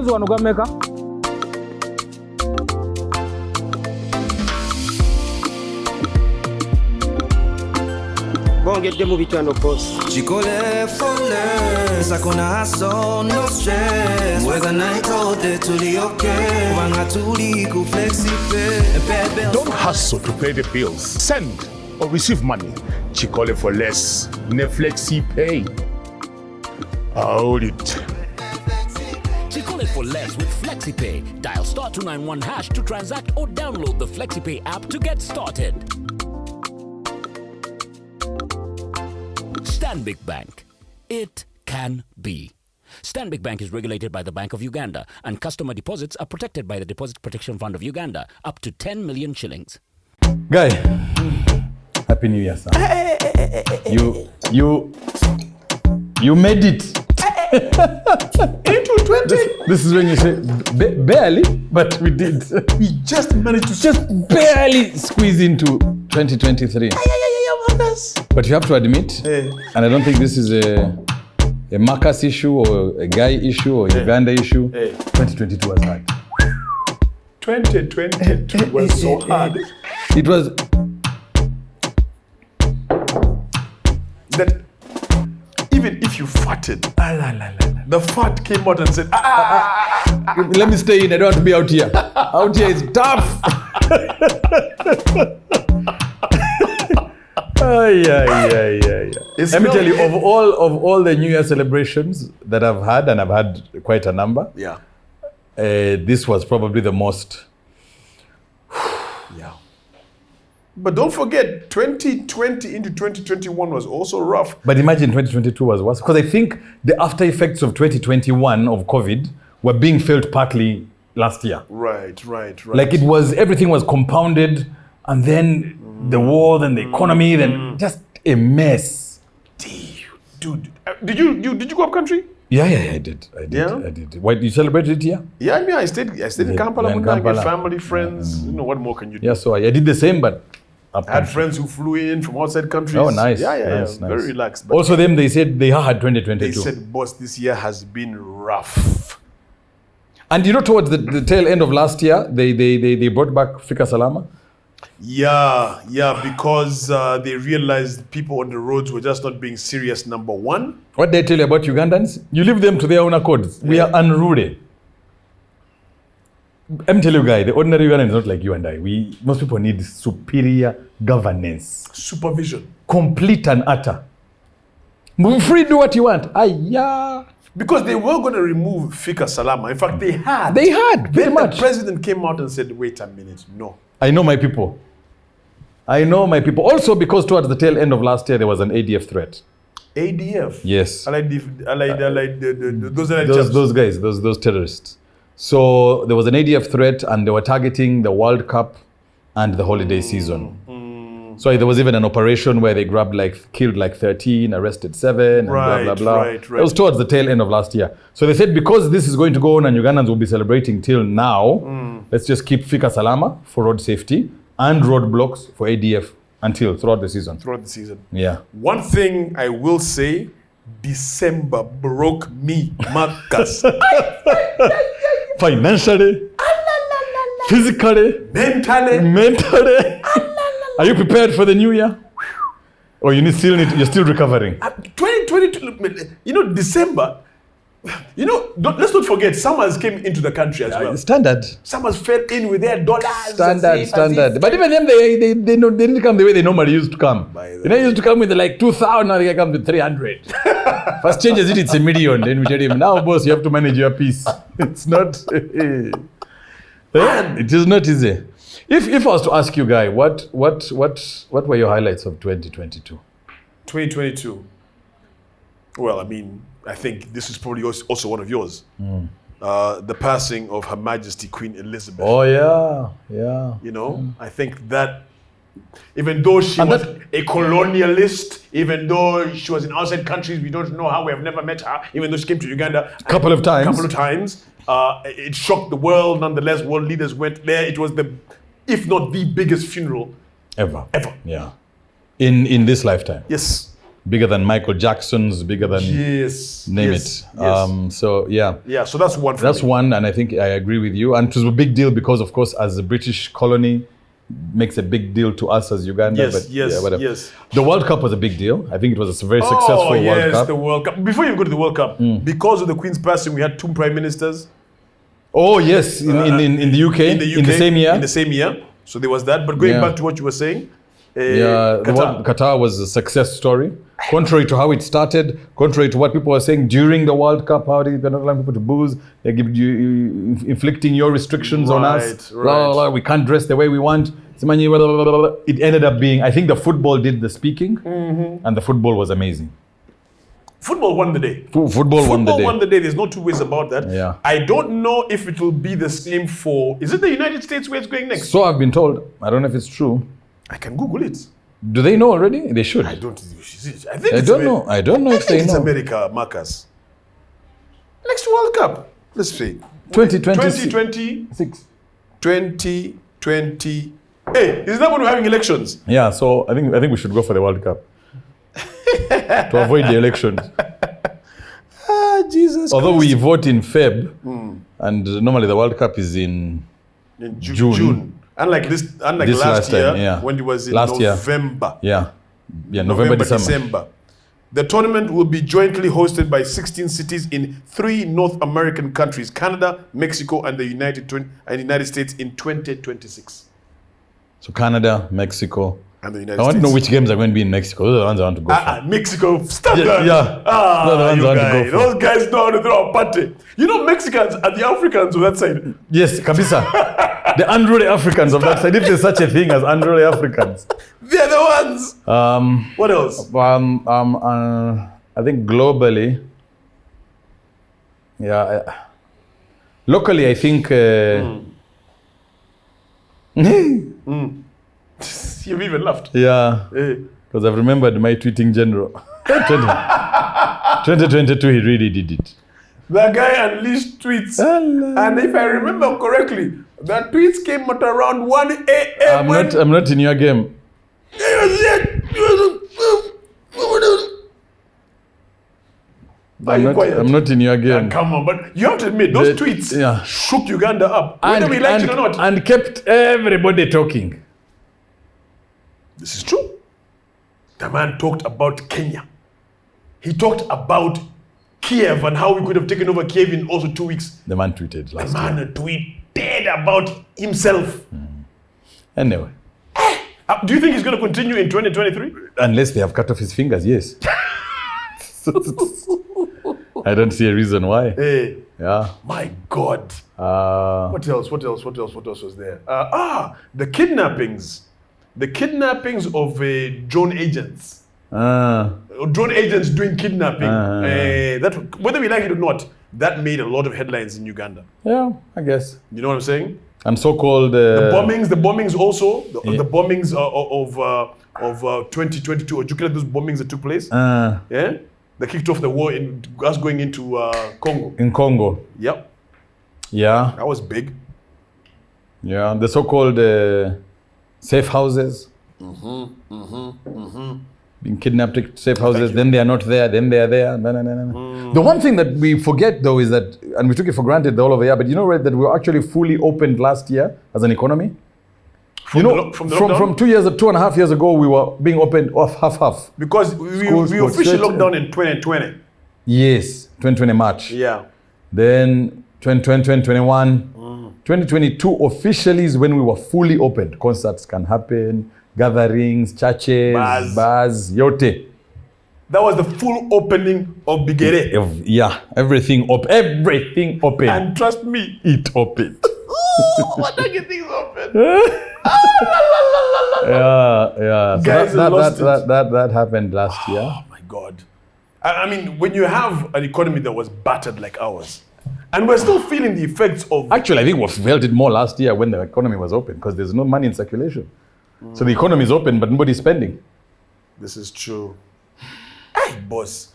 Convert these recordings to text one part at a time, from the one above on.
Mukozi wano gwameka? Bongedde mu bitano boss. Chikole flawless, hakuna hustle, no stress. Mweza naitote tulioke, wanga tuli ku flexible. Don't hustle to pay the bills. Send or receive money. Chikole for less. Ne flexi pay. Hold it. Chikole for less with FlexiPay. Dial *291# to transact or download the FlexiPay app to get started. Stanbic Bank. It can be. Stanbic Bank is regulated by the Bank of Uganda, and customer deposits are protected by the Deposit Protection Fund of Uganda, up to 10 million shillings. Guy, Happy New Year, sir. You made it. Into 20. This is when you say barely, but we did. We just managed to just barely squeeze into 2023. But you have to admit, and I don't think this is a Marcus issue or a Guy issue or Uganda issue, 2022 was hard. 2022 was so hard. It was that even if you farted, the fart came out and said, let me stay in, I don't want to be out here. Out here is tough. Let me tell you, of all the New Year celebrations that I've had, and I've had quite a number, this was probably the most. But don't forget, 2020 into 2021 was also rough. But imagine 2022 was worse, because I think the after effects of 2021 of COVID were being felt partly last year. Right. Like it was, everything was compounded, and then the war, then the economy, then just a mess. Dude, did you go up country? Yeah, I did. Why, you celebrated it here? Yeah, I mean, I stayed in Kampala with my family, friends. You know, what more can you do? Yeah, so I did the same, but I had friends who flew in from outside countries. Oh, nice. Nice. Very relaxed. But also them, they said they had 2022. They said, boss, this year has been rough. And you know, towards the tail end of last year, they brought back Fika Salama. Yeah, because they realized people on the roads were just not being serious, number one. What they tell you about Ugandans? You leave them to their own accords. We are unruly. I'm telling you, guy, the ordinary Ugandan is not like you and I. Most people need superior governance. Supervision. Complete and utter. Move free, do what you want. Because they were going to remove Fika Salama. In fact, they had. Pretty much. The president came out and said, wait a minute, no. I know my people. Also because towards the tail end of last year, there was an ADF threat. ADF? Yes. I like those guys, those terrorists. So there was an ADF threat, and they were targeting the World Cup and the holiday season. So there was even an operation where they killed 13, arrested 7, and blah, blah, blah. Right. It was towards the tail end of last year. So they said, because this is going to go on and Ugandans will be celebrating till now, let's just keep Fika Salama for road safety and roadblocks for ADF throughout the season. Yeah. One thing I will say, December broke me, Marcus. Financially, physically, mentally. Are you prepared for the new year? Or you're still recovering? 2022, December, let's not forget, Summers came into the country as well. Standard. Summers fell in with their dollars. Standard. But even them, they didn't come the way they normally used to come. They used to come with 2,000, now they come with 300. First changes it's $1 million. Then we tell him, now boss, you have to manage your piece. It's not, it is not easy. If I was to ask you, Guy, what were your highlights of 2022? 2022. Well, I mean, I think this is probably also one of yours. The passing of Her Majesty Queen Elizabeth. Oh, yeah. I think that even though she was a colonialist, even though she was in outside countries, we don't know how, we have never met her, even though she came to Uganda a couple of times. It shocked the world. Nonetheless, world leaders went there. It was if not the biggest funeral ever. Yeah. In this lifetime. Yes. bigger than Michael Jackson's, bigger than name it. So yeah. Yeah, so that's one. That's one, and I think I agree with you. And it was a big deal because, of course, as a British colony, makes a big deal to us as Uganda. Yes. The World Cup was a big deal. I think it was a very successful World Cup. The World Cup. Before you go to the World Cup, because of the Queen's passing, we had 2 prime ministers. Oh yes, in the UK, in the same year. In the same year. So there was that. But going back to what you were saying, Qatar was a success story. Contrary to how it started, contrary to what people were saying during the World Cup, how they're not allowing people to booze, they give you inflicting your restrictions on us. Blah, blah, blah, we can't dress the way we want. It ended up being, I think the football did the speaking, and the football was amazing. Football won the day. Football won the day. There's no two ways about that. Yeah. I don't know if it will be the same for... Is it the United States where it's going next? So I've been told. I don't know if it's true. I can Google it. Do they know already? They should. I don't know. I don't know if they know. It's America, Marcus. Next World Cup. Let's see. 2026. 2020. Hey, is that when we're having elections? Yeah, so I think we should go for the World Cup. To avoid the elections. Jesus Although Christ. we vote in Feb, and normally the World Cup is in June. Unlike last year, when it was in November. November, December. The tournament will be jointly hosted by 16 cities in 3 North American countries, Canada, Mexico, and the United States in 2026. So Canada, Mexico, and the United States. I want to know which games are going to be in Mexico. Those are the ones I want to go for. Mexico, standard. Those guys know how to throw a party. You know, Mexicans are the Africans on that side. Yes, Kabisa. The unruly Africans of that side, if there's such a thing as unruly Africans. They're the ones. What else? I think globally, locally, I think... You've even laughed. Yeah, because I've remembered my tweeting general. 2022, he really did it. The guy unleashed tweets. And if I remember correctly, the tweets came at around 1 a.m. I'm not in your game. I'm not in your game. Come on, but you have to admit, those tweets shook Uganda up, whether we liked it or not. And kept everybody talking. This is true. The man talked about Kenya. He talked about Kiev and how we could have taken over Kiev in also 2 weeks. The man tweeted last year. The man tweeted about himself. Anyway. Do you think he's going to continue in 2023? Unless they have cut off his fingers, yes. I don't see a reason why. My God. What else was there? The kidnappings. The kidnappings of drone agents. Drone agents doing kidnapping. That, whether we like it or not, that made a lot of headlines in Uganda. Yeah, I guess. You know what I'm saying? And so-called... the bombings also. The bombings of 2022. Or do you call those bombings that took place? They kicked off the war in us going into Congo. In Congo. Yep. Yeah. That was big. Yeah, the so-called safe houses. Being kidnapped at safe houses, then they are not there, then they are there. The one thing that we forget though is that, and we took it for granted the whole of the year, but you know, right, that we were actually fully opened last year as an economy? From 2.5 years ago, we were being opened off half. Because we officially locked down in 2020. Yes, 2020 March. Yeah. Then 2020, 2021. 2022 officially is when we were fully opened. Concerts can happen, gatherings, churches, bars, yote. That was the full opening of Bigere. Yeah, everything open. And trust me, it opened. What are you things open? Yeah. Guys, that happened last year. Oh my God. I mean, when you have an economy that was battered like ours, and we're still feeling the effects of... Actually, I think we felt it more last year when the economy was open, because there's no money in circulation. So the economy is open, but nobody's spending. This is true. Hey, boss.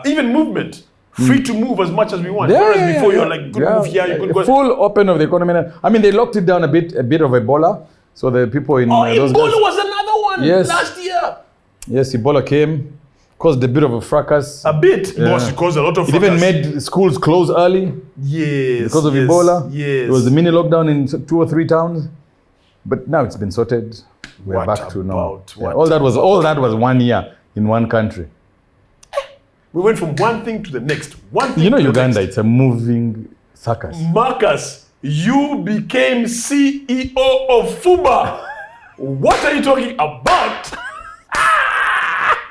Even movement. Free to move as much as we want. Whereas before you're like, good move here, you could go... Full open of the economy. I mean, they locked it down a bit of Ebola. So the people in... Ebola was another one last year. Yes, Ebola came. caused a bit of a fracas. A bit, boss. It caused a lot of It even fracas. made schools close early. Yes. Because of Ebola. Yes. There was a mini lockdown in 2 or 3 towns. But now it's been sorted. We're What back to normal. about- Yeah, what all that was 1 year in one country. We went from one thing to the next. One thing You know, to the Uganda, next. it's a moving circus. Marcus, you became CEO of FUBA. What are you talking about?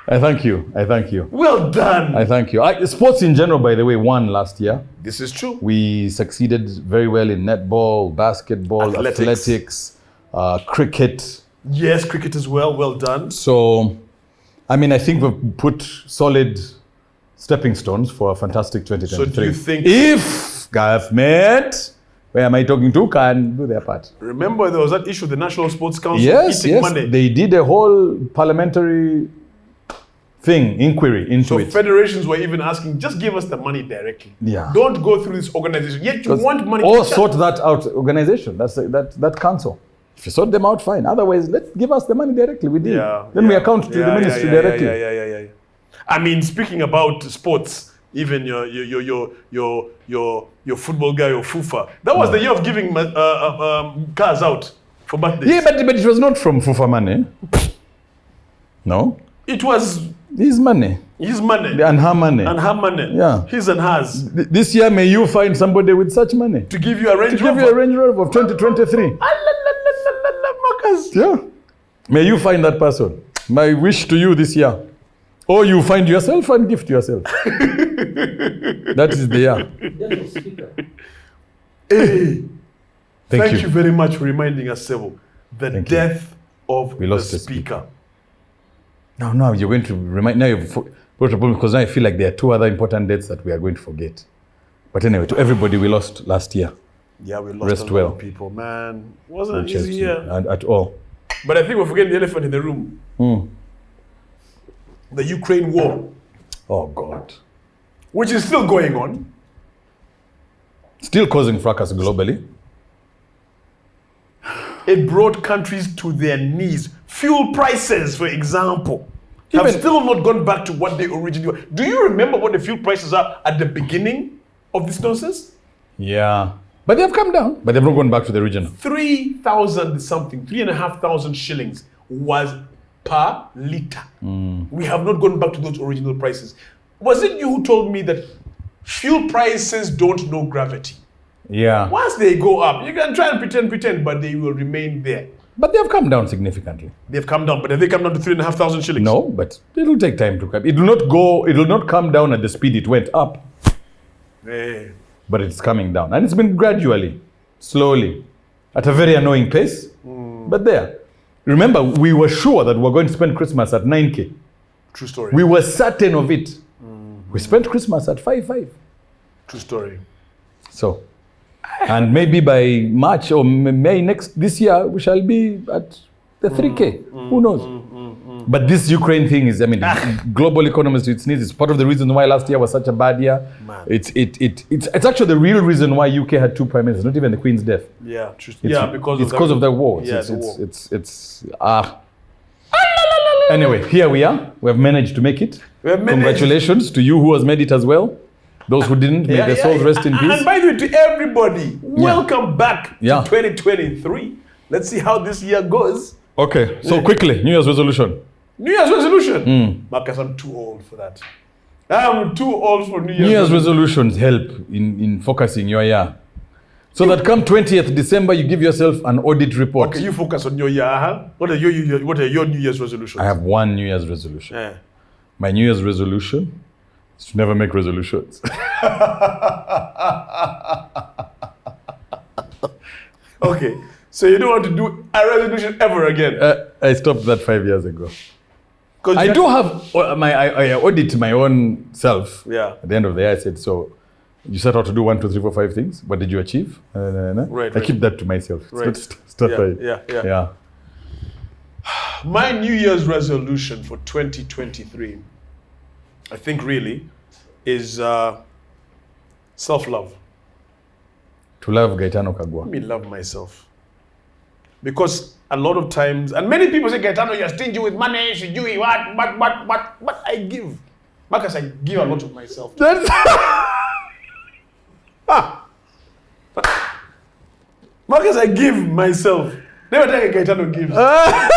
I thank you. I thank you. Well done. I thank you. Sports in general, by the way, won last year. This is true. We succeeded very well in netball, basketball, athletics, cricket. Yes, cricket as well. Well done. So, I mean, I think we've put solid stepping stones for a fantastic 2023. So do you think- If government, where am I talking to, can do their part? Remember, there was that issue, the National Sports Council Yes, eating yes. money. They did a whole parliamentary inquiry into So it. federations were even asking, just give us the money directly. Yeah. Don't go through this organization. Yet you want money. Or to sort that out organization. That's that council. If you sort them out, fine. Otherwise, give us the money directly. We deal. Then we account to the ministry directly. Yeah. I mean, speaking about sports, even your football guy, your FUFA. That was the year of giving cars out for birthdays. Yeah, but it was not from FUFA money. No, It was his money his money and her money. and her money. Yeah. His and hers. This year, may you find somebody with such money To give you a Range to give you a Range Rover of 2023. Marcus. Yeah. May you find that person. My wish to you this year. Or you find yourself and gift yourself. That is the year. Hey, Thank thank you. you very much for reminding us, Sebo, the Thank you. death of We lost the the speaker. speaker. Now you're going to remind. Now you've brought a problem because now I feel like there are 2 other important dates that we are going to forget. But anyway, to everybody we lost last year. Yeah, we lost Rest a lot well. of people, man. Wasn't an Chelsea, easy year. and at all. But I think we're forgetting the elephant in the room. The Ukraine war, Oh God. which is still going on. Still causing fracas globally. It brought countries to their knees. Fuel prices, for example, have Even- still not gone back to what they originally were. Do you remember what the fuel prices are at the beginning of this nonsense? Yeah. But they've come down. But they've not gone back to the original. 3,000 something, 3,500 shillings was per liter. We have not gone back to those original prices. Was it you who told me that fuel prices don't know gravity? Yeah. Once they go up, you can try and pretend, but they will remain there. But they've come down significantly. They've come down, but have they come down to 3,500 shillings? No, but it will take time to come. It will not come down at the speed it went up. Eh. But it's coming down. And it's been gradually, slowly, at a very annoying pace. But there. Remember, we were sure that we were going to spend Christmas at 9K. True story. We were certain of it. We spent Christmas at 5.5. True story. So, and maybe by March or May this year, we shall be at the 3K. Who knows? But this Ukraine thing is, I mean, global economies to its knees. It's part of the reason why last year was such a bad year. Man. It's actually the real reason why UK had 2 prime ministers, not even the Queen's death. Yeah, true. It's, Yeah, because it's because of the war. Yeah, It's, the it's, war. Anyway, here we are. We have managed to make it. We have managed. Congratulations to you who has made it as well. Those who didn't, may their souls rest in And peace. by the way, to everybody, welcome back Yeah. to 2023. Let's see how this year goes. Okay, so quickly, New Year's resolution. New Year's resolution. Marcus, I'm too old for that. I'm too old for New Year's, New Year's resolution. resolutions help in focusing your year. So that come 20th December, you give yourself an audit report. Okay, you focus on your year. What are your New Year's resolutions? I have one New Year's resolution. Yeah. My New Year's resolution is to never make resolutions. Okay, so you don't want to do a resolution ever again. I stopped that 5 years ago. 'Cause I you- do have I audit my own self. Yeah. At the end of the year, I said, so you set out to do 1, 2, 3, 4, 5 things. What did you achieve? Right, I keep that to myself. It's Right. not stuff Yeah. My New Year's resolution for 2023, I think really, is self-love. To love Gaetano Kagwa. Let me love myself. Because a lot of times, and many people say, Gaetano, you're stingy with money, should you what? But I give. Marcus, I give a lot of myself. Marcus, I give myself. Never take a Gaetano gives. Marcus!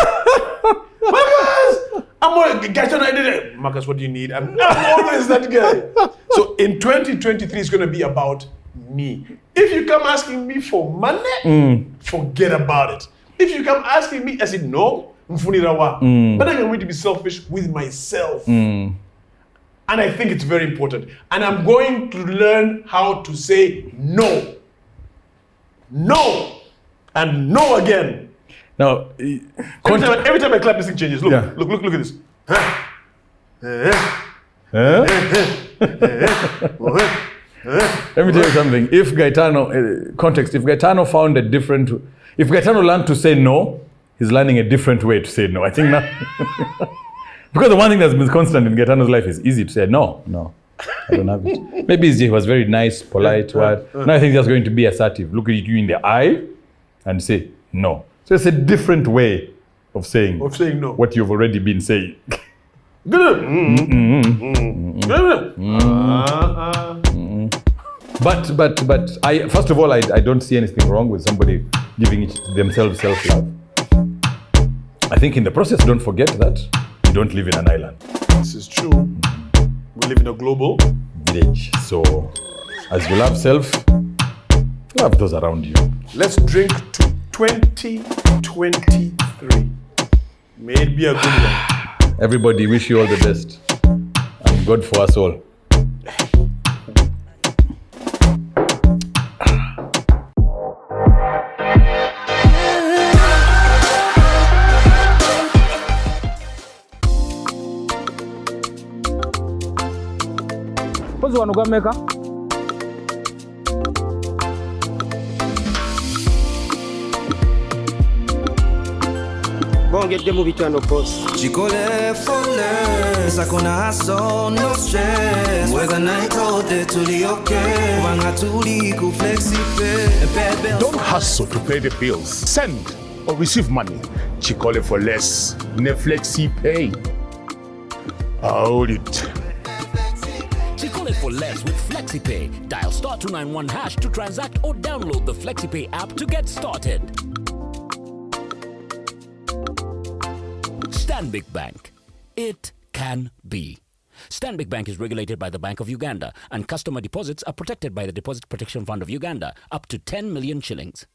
I'm more Gaetano, I did it. Marcus, what do you need? I'm always that guy. So in 2023, it's going to be about me. If you come asking me for money, forget about it. If you come asking me, I said, no, mfunirawa. But I'm going to be selfish with myself. And I think it's very important. And I'm going to learn how to say no. No. And no again. Now, every time I clap, this thing changes. Look, Yeah. look at this. Let me tell you something. If Gaetano, if Gaetano learned to say no, he's learning a different way to say no. I think now, because the one thing that's been constant in Gaetano's life is easy to say no. No, I don't have it. Maybe he was very nice, polite word. Now I think he's just going to be assertive. Look at you in the eye and say no. So it's a different way of saying no. what you've already been saying. But I first of all I don't see anything wrong with somebody giving themselves self-love. I think in the process, don't forget that you don't live in an island. This is true. We live in a global village. So as you love self, love those around you. Let's drink to 2023. May it be a good one. Everybody, wish you all the best. And God for us all. Bongedde mu bitano boss. Chikole for less, hakuna hustle, no stress. Whether night or day, tuli okay. Wanga tuli ku flexi pay. Don't hustle to pay the bills. Send or receive money. Chikole for less. Flexi pay. Hold it. Chikole for less with FlexiPay. Dial *291# to transact or download the FlexiPay app to get started. Stanbic Bank. It can be. Stanbic Bank is regulated by the Bank of Uganda, and customer deposits are protected by the Deposit Protection Fund of Uganda up to 10 million shillings.